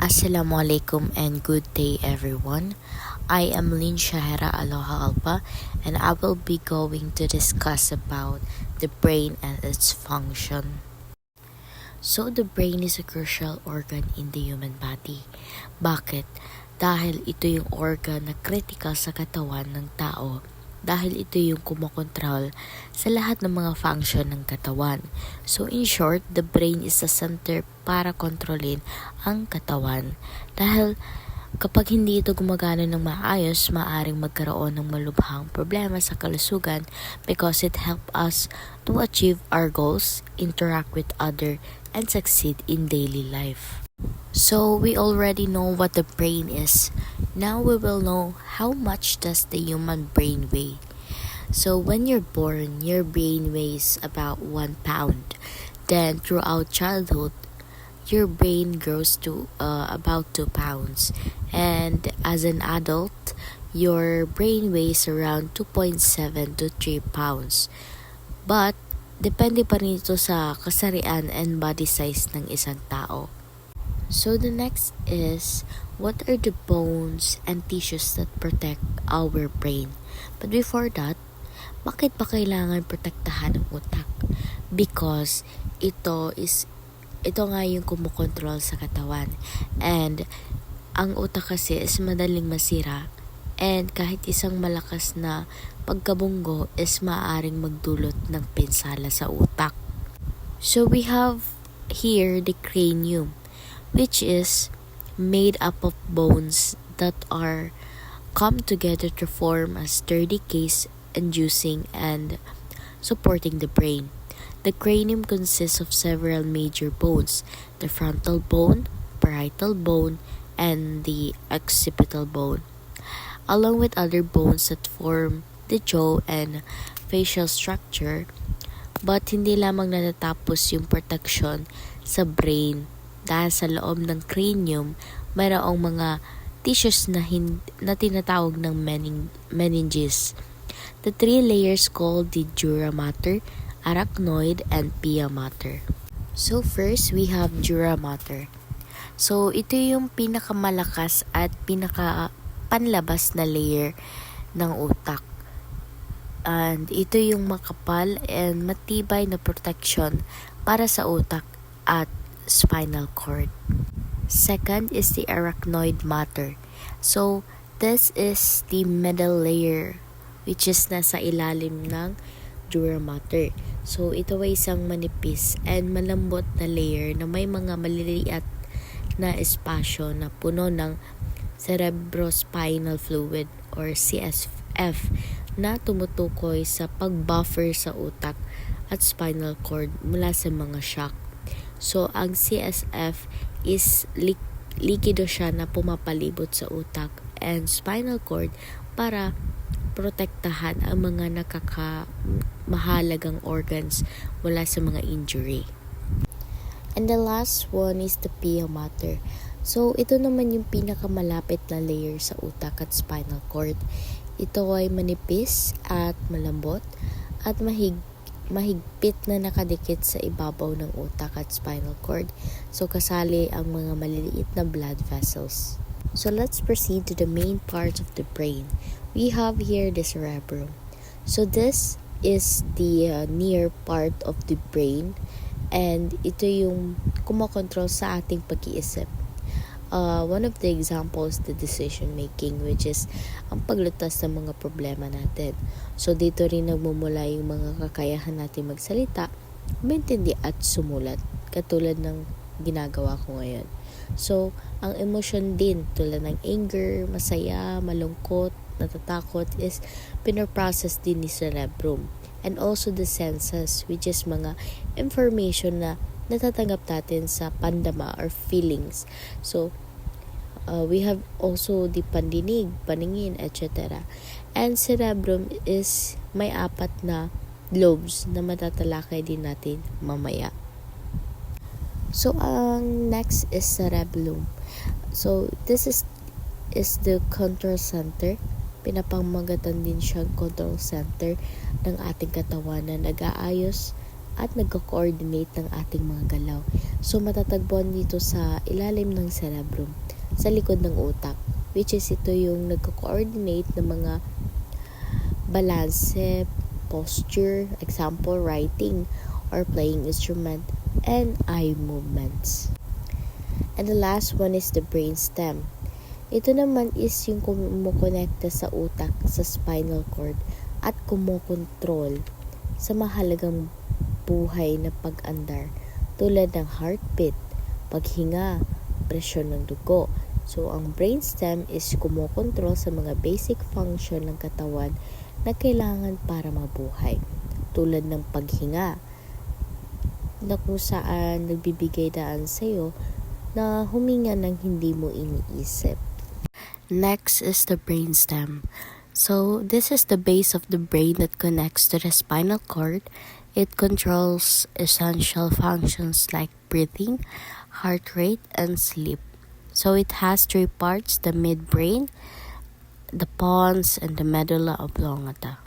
Assalamualaikum and good day everyone. I am Lynn Shahera Aloha Alpa and I will be going to discuss about the brain and its function. So the brain is a crucial organ in the human body. Bakit? Dahil ito yung organ na critical sa katawan ng tao dahil ito yung kumokontrol sa lahat ng mga function ng katawan. So in short, the brain is the center para kontrolin ang katawan. Dahil kapag hindi ito gumagana ng maayos, maaaring magkaroon ng malubhang problema sa kalusugan because it helps us to achieve our goals, interact with others, and succeed in daily life. So we already know what the brain is. Now we will know how much does the human brain weigh. So when you're born, your brain weighs about 1 pound. Then throughout childhood, your brain grows to about 2 pounds. And as an adult, your brain weighs around 2.7 to 3 pounds. But depende pa rin ito sa kasarian and body size ng isang tao. So the next is, what are the bones and tissues that protect our brain? But before that, bakit ba kailangan protektahan ang utak? Because ito nga yung kumukontrol sa katawan. And ang utak kasi is madaling masira. And kahit isang malakas na pagkabunggo is maaaring magdulot ng pinsala sa utak. So we have here the cranium, which is made up of bones that are come together to form a sturdy case inducing and supporting the brain. The cranium consists of several major bones: the frontal bone, parietal bone, and the occipital bone, along with other bones that form the jaw and facial structure. But hindi lamang natatapos yung protection sa brain dahil sa loob ng cranium, mayroong mga tissues na tinatawag ng meninges. The 3 layers called the dura mater, arachnoid, and pia mater. So first, we have dura mater. So ito yung pinakamalakas at pinakapanlabas na layer ng utak. And ito yung makapal and matibay na protection para sa utak at spinal cord. Second is the arachnoid mater. So this is the middle layer which is nasa ilalim ng dura mater. So ito ay isang manipis and malambot na layer na may mga maliliit na espasyo na puno ng cerebrospinal fluid or CSF na tumutukoy sa pagbuffer sa utak at spinal cord mula sa mga shock. So ang CSF is likido siya na pumapalibot sa utak and spinal cord para protektahan ang mga mahalagang organs mula sa mga injury. And the last one is the pia mater. So ito naman yung pinakamalapit na layer sa utak at spinal cord. Ito ay manipis at malambot at mahigpit na nakadikit sa ibabaw ng utak at spinal cord. So kasali ang mga maliliit na blood vessels. So let's proceed to the main part of the brain. We have here the cerebrum. So this is the near part of the brain and ito yung kumokontrol sa ating pag-iisip. One of the examples, the decision making, which is ang paglutas ng mga problema natin. So dito rin nagmumula yung mga kakayahan natin magsalita, umintindi at sumulat, katulad ng ginagawa ko ngayon. So ang emotion din tulad ng anger, masaya, malungkot, natatakot is pinoprocess din ni cerebrum. And also the senses, which is mga information na natatanggap natin sa pandama or feelings. So, we have also the pandinig, paningin, etc. And cerebrum is may 4 na lobes na matatalakay din natin mamaya. So, ang next is cerebellum. So, this is the control center. Pinapamagatan din siyang control center ng ating katawan na nag-aayos at nagko-coordinate ng ating mga galaw. So matatagpuan dito sa ilalim ng cerebrum, sa likod ng utak, which is ito yung nagko-coordinate ng mga balance, posture, example, writing or playing instrument, and eye movements. And the last one is the brainstem. Ito naman is yung kumukonekta sa utak, sa spinal cord, at kumokontrol sa mahalagang buhay na pag-andar tulad ng heartbeat, paghinga, presyon ng dugo. So, ang brainstem is kumokontrol sa mga basic function ng katawan na kailangan para mabuhay. Tulad ng paghinga, na kung saan nagbibigay daan sa'yo na huminga ng hindi mo iniisip. Next is the brainstem. So, this is the base of the brain that connects to the spinal cord. It controls essential functions like breathing, heart rate, and sleep. So, it has three parts: the midbrain, the pons, and the medulla oblongata.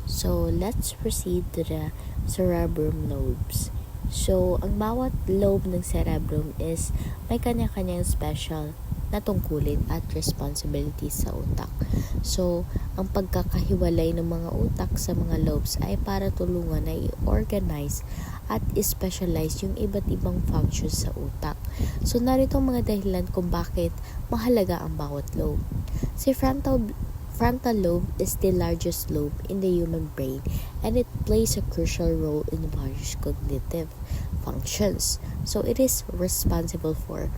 So, let's proceed to the cerebrum lobes. So, ang bawat lobe ng cerebrum is may kanya-kanyang special na tungkulin at responsibilities sa utak. So, ang pagkakahiwalay ng mga utak sa mga lobes ay para tulungan na i-organize at i-specialize yung iba't ibang functions sa utak. So, narito ang mga dahilan kung bakit mahalaga ang bawat lobe. Si frontal lobe is the largest lobe in the human brain, and it plays a crucial role in various cognitive functions. So, it is responsible for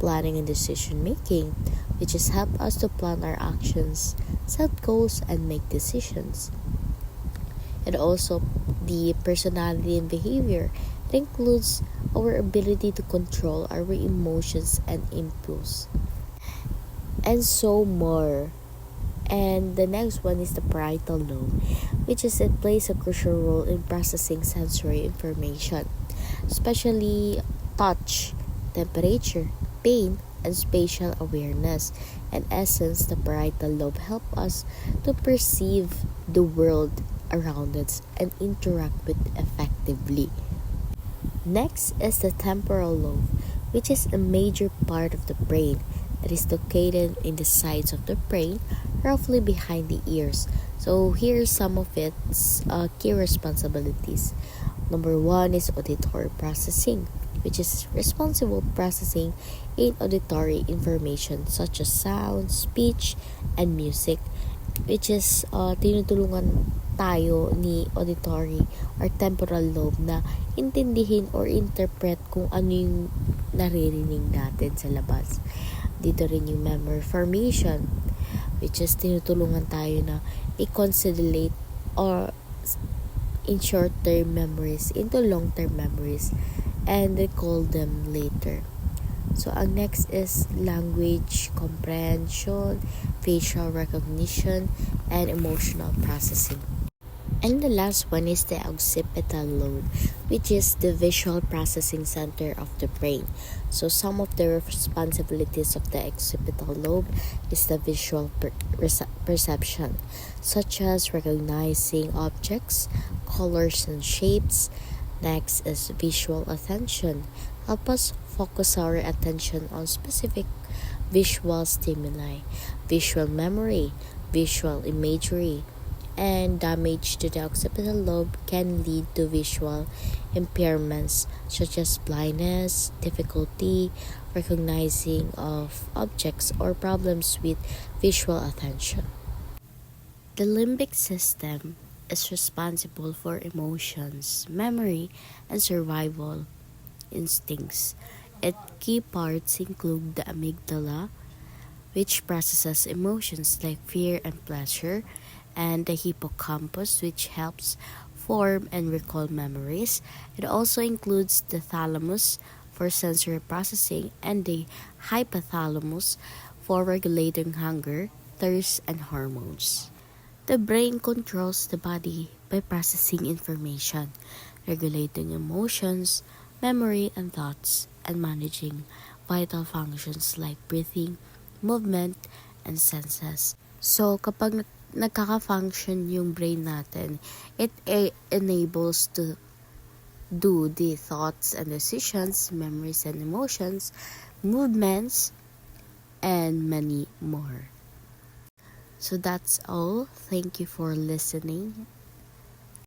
planning and decision making, which has helped us to plan our actions, set goals, and make decisions. And also the personality and behavior. It includes our ability to control our emotions and impulse, and so more. And the next one is the parietal lobe, which is it plays a crucial role in processing sensory information, especially touch, temperature, pain, and spatial awareness. In essence, the parietal lobe helps us to perceive the world around us and interact with it effectively. Next is the temporal lobe, which is a major part of the brain. It is located in the sides of the brain, roughly behind the ears. So here's some of its key responsibilities. Number one is auditory processing, which is responsible processing in auditory information such as sound, speech, and music, which is tinutulungan tayo ni auditory or temporal lobe na intindihin or interpret kung ano yung naririnig natin sa labas. Dito rin yung memory formation, which is tinutulungan tayo na i-consolidate or in short-term memories into long-term memories and recall them later. So, ang next is language comprehension, facial recognition, and emotional processing. And the last one is the occipital lobe, which is the visual processing center of the brain. So some of the responsibilities of the occipital lobe is the visual perception, such as recognizing objects, colors, and shapes. Next is visual attention. Help us focus our attention on specific visual stimuli. Visual memory, visual imagery, and damage to the occipital lobe can lead to visual impairments such as blindness, difficulty recognizing of objects, or problems with visual attention. The limbic system is responsible for emotions, memory, and survival instincts. Its key parts include the amygdala, which processes emotions like fear and pleasure, and the hippocampus, which helps form and recall memories. It also includes the thalamus for sensory processing and the hypothalamus for regulating hunger, thirst, and hormones. The brain controls the body by processing information, regulating emotions, memory, and thoughts, and managing vital functions like breathing, movement, and senses. So, kapag nagkaka-function yung brain natin, it enables to do the thoughts and decisions, memories and emotions, movements, and many more. So that's all. Thank you for listening